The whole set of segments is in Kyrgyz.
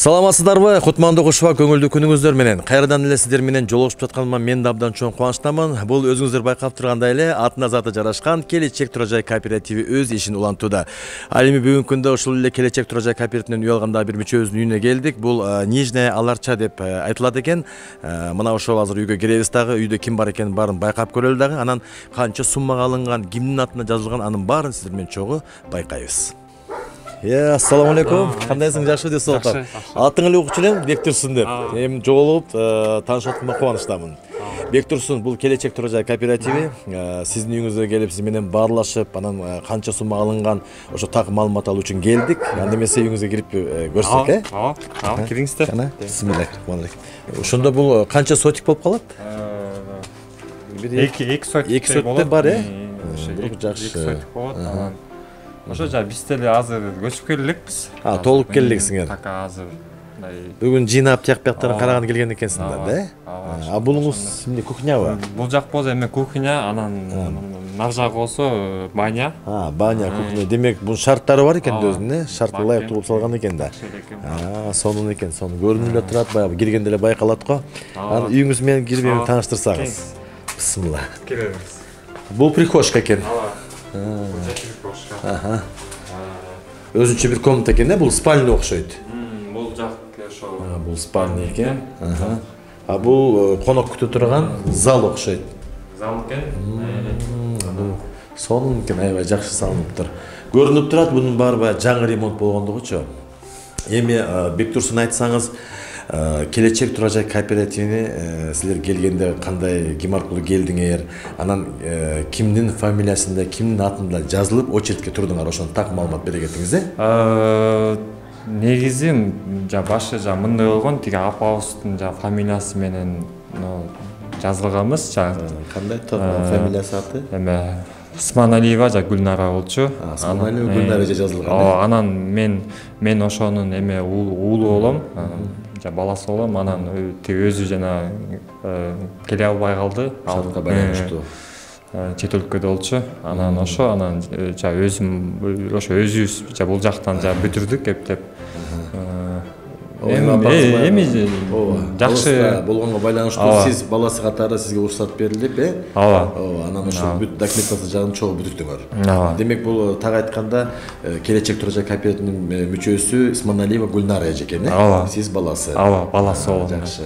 Саламатсыздарбы, Кутмандуу Кушуба көңүлдүү күнүңүздөр менен. Кайрадан эле сиздер менен жолугушуп жатканыма мен да абдан чоң кубанычтамын. Бул өзүңүздөр байкап тургандай эле атына заты жарашкан Келечек Турак Жай кооперативи өз ишин улантууда. Ал эми бүгүнкү күндө ушул эле Келечек Турак Жай кооперативинен үй алган бир мүчөбүздүн үйүнө келдик. Бул Нижняя Аларча деп айтылат экен. Мына ошол азыр үйгө киребиз дагы, үйдө ким бар экенин баарын байкап көрөлү дагы. Анан канча суммага алынган, кимдин атына жазылган, анын баарын сиздер менен чогуу байкайбыз. Ассаламу алейкум. Кандайсың, жакшы деп сурап. Атың эле укчу элем, Бектурсун деп. Эми жолугуп таанышып кубанычтамын. Бектурсун, бул Келечек Турак Жай кооперативи. Сиздин үйүңүзгө келип, сиз менен баарлашып, анан канча сумма алынган, ошо так маалымат алуу үчүн келдик. Анда эмесе үйүңүзгө кирип көрсөк, кириңиздер. Бисмиллахиррахманиррахим. Ошондо бул канча сотик болуп калат? 2 сотик бар, жакшы. 2 сотик болот. Ошо жа биз деле азыр көчүп келдикпиз. Толуп келдиксиңер. Така азыр. Бүгүн жыйнап тияк-бияктарын караган келген экенсиңер да? Булуңуз эмне, кухнябы? Бул жак болсо эми кухня, анан нар жак болсо баня. Баня, кухня. Демек, бунун шарттары бар экен өзүнүн, шартты ылайыктуу кылып салган экен да. Сонун экен, сонун көрүнүп эле турат, баягы киргенде эле байкалат го. Анан үйүңүз менен кирип эми тааныштырсаңыз. Бисмилла. Киребиз. Бул прихожка экен. Өзүнчө бир комната экен да, бул спальня окшойт. Бул жак ошо. Бул спальня экен. Бул конок күтө турган зал окшойт. Зал экен. Бул сонун экен, аябай жакшы салыныптыр. Көрүнүп турат, бунун баары баягы жаңы ремонт болгондугучу. Эми Бектурсун айтсаңыз, Келечек Турак Жай кооперативине силер келгенде кандай, ким аркылуу келдиңер, анан кимдин фамилиясында, кимдин атында жазылып очередке турдуңар, ошону так маалымат бере кетиңиз. Негизи башы мындай болгон, тиги апабыздын фамилиясы менен жазылганбыз. Кандай фамилиясы, аты? Эме Усманалиева Гүлнара болчу. Усманалиева Гүлнара жазылган. Анан мен ошонун эме уулу болом. Баласы болом, анан өзү жана келе албай калды. Шартка байланыштуу. Чет өлкөдө болчу. Анан өзүм ошо өзүбүз бул жактан бүтүрдүк эптеп. Эми жакшы болгонго байланыштуу сиз баласы катары сизге уруксат берилип, анан ошол бүт документация жагын чогуу бүтүрдүңөр. Демек бул так айтканда Келечек Турак Жай кооперативинин мүчөсү Усманалиева Гүлнара экен, сиз баласы. Баласы болом. Жакшы.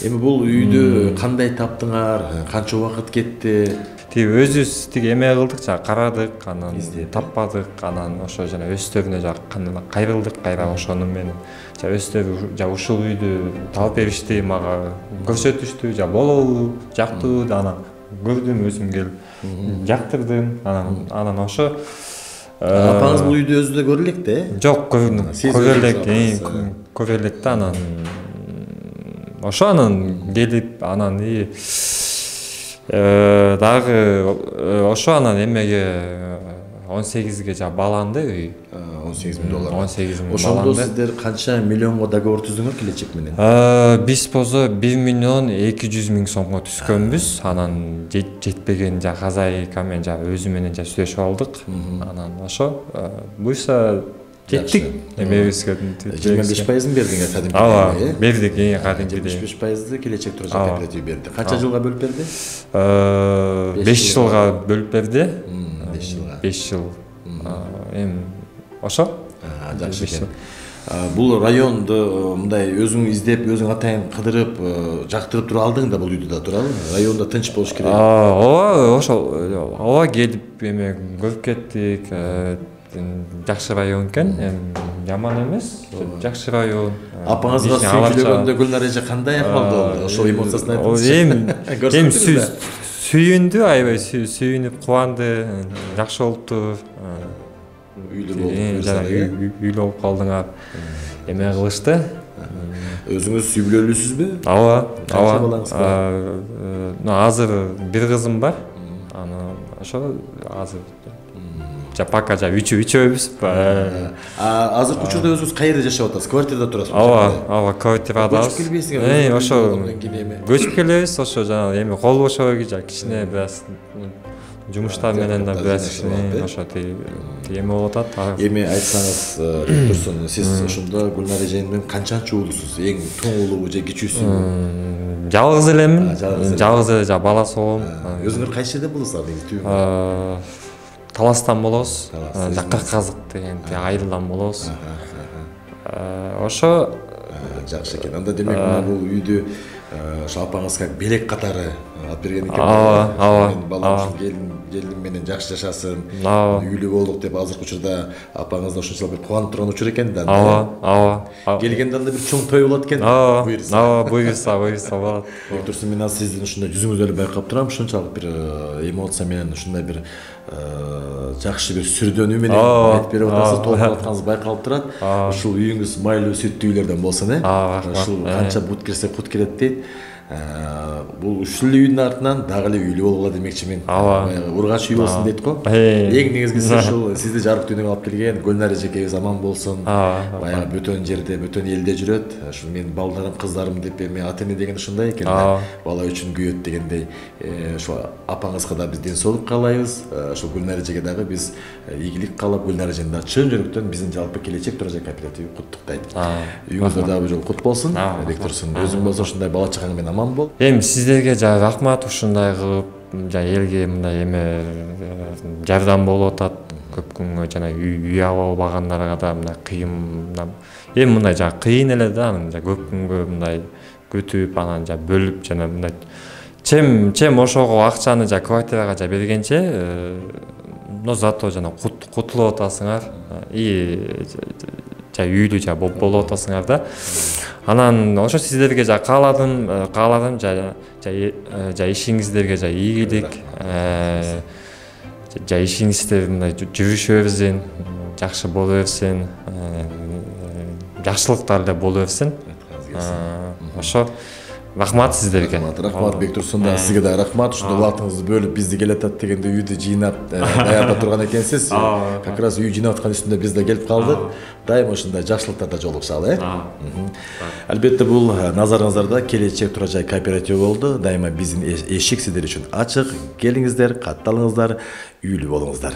Эми бул үйдү кандай таптыңар? Канча убакыт кетти? Өзүбүз тиги эме кылдык, карадык, анан таппадык, анан ошо жана өстөрүнө кайрылдык, кайра ошону менен өстөр ушул үйдү таап беришти, мага көрсөтүштү, болобу, жактуу, анан көрдүм, өзүм келип жактырдым, анан ошо. Апаңыз бул үйдү өзү да көрө элек да? Жок, көрө элек да, анан ошо келип, анан дагы ошо анан эмеге 18ге баланды үй. $18,000. $18,000. Ошондо сиздер канча миллионго договор түздүңөр Келечек менен? Биз болсо 1,200,000 сомго түзгөнбүз. Анан жетпеген хозяйка менен өзү менен сүйлөшүп алдык. Анан ошо буйса жеттик. Эмебизге 25%-ын бердиңер кадимки. Бердик, кадимкидей. 25%-ды Келечек Турак Жай кооперативи берди. Канча жылга бөлүп берди? 5 жылга бөлүп берди. 5 жылга. 5 жыл. Эми ошо. Жакшы экен. Бул районду мындай өзүң издеп, өзүң атайын кыдырып, жактырып тура алдың да бул үйдү да, туурабы? Районда тынч болуш керек. Ооба келип эме көрүп кеттик. Жакшы район экен, жаман эмес, жакшы район. Апаңызга сүйлөгөндө Гүлнара эже кандай акыбалда болду? Ошол эмоциясын айтыңызчы. Эми сүйүндү, аябай сүйүнүп кубанды, жакшы болуптур. Үйлүү болуп калдыңар. Эме кылышты. Өзүңүз сүйгүлөлүүсүзбү? Ооба. Азыр бир кызым бар. Анан ошо азыр пока үчөөбүз. Азыр учурда өзүңүз каерде жашап атасыз? Квартирада турасызбы? Ооба, квартирадабыз. Көчүп келбейсиңерби? Ошо көчүп келебиз, ошо эми кол бошобой кичине бираз жумуштар менен да бир ошо тиги эме болуп атат. Эми айтсаңыз, Турсун, сиз ошондо Гүлнар эжең менен канчанчы уулусуз? Эң чоң уулубу же кичүүсүбү? Жалгыз элемин. Жалгыз эле баласы болом. Өзүңөр кайсы жерден болосуңар негизи? Таластан болобуз. Кырказык деген айылдан болобуз. Ошо жакшы экен. Анда демек бул үйдү ошо апаңыз как белек катары алып берген экен. Ооба. Балам келиним менен жакшы жашасын, үйлүү болдук деп азыркы учурда апаңыз ушунчалык бир кубанып турган учур экен да. Ооба. Келгенде анда бир чоң той болот экен. Буйрса болот. Турсун, мен азыр сиздин ушундай жүзүңүздү эле байкап турам, ушунчалык бир эмоция менен, ушундай бир жакшы бир сүрдөнүү менен айтып берип атасыз, толкуп атканыңыз байкалып турат. Ушул үйүңүз майлуу сүттүү үйлөрдөн болсун, ушул канча бут кирсе кут келет дейт. Бул ушул үйдүн артынан дагы эле үйлүү болгула демекчимин. Ургач үй болсун дейт го. Эң негизгиси ушул сизди жарык дүйнөгө алып келген Гүлнар эжекебиз аман болсун. Баягы бөтөн жерде, бөтөн элде жүрөт. Ушул менин балдарым, кыздарым деп эми ата эне деген ушундай экен да. Бала үчүн күйөт дегендей. Ошо апаңызга да биз ден соолук каалайбыз. Ошо Гүлнар эжеге дагы биз ийгилик каалап, Гүлнар эжени да чын жүрөктөн биздин жалпы келечек Турожай кооперативи куттуктайт. Үйүңүздө дагы бир жолу кут болсун. Турсун, өзүң болсо ушундай бала чагаң менен аман бол. Эми сиздерге жа рахмат, ушундай кылып жа элге мындай эме жардам болуп атат. Көп күнгө жана үй ала албагандарга да мындай кыйын. Эми мындай жа кыйын эле да, жа көп күнгө мындай күтүп, анан жа бөлүп жана мындай чем ошого акчаны жа квартирага жа бергенче, но зато жана кутулуп атасыңар. Жа үйлүү жа болуп атасыңар да. Анан ошо сиздерге жа кааладым жа ишиңиздерге жа ийгилик, жа ишиңиздер мындай жүрүшө берсин, жакшы боло берсин, жакшылыктар эле боло берсин. Ошо рахмат сиздерге. Рахмат Бектурсун, да сизге да рахмат. Ушундай убактыңызды бөлүп бизди келатат дегенде үйдү жыйнап даярдап турган экенсиз. Как раз үй жыйнап аткан үстүндө биз да келип калдык. Дайыма ушундай жакшылыктарда жолугушалы, Албетте бул назарыңыздарда келечек Турожай кооперативи болду. Дайыма биздин эшик сиздер үчүн ачык. Келиңиздер, катталыңыздар, үйлүү болуңуздар.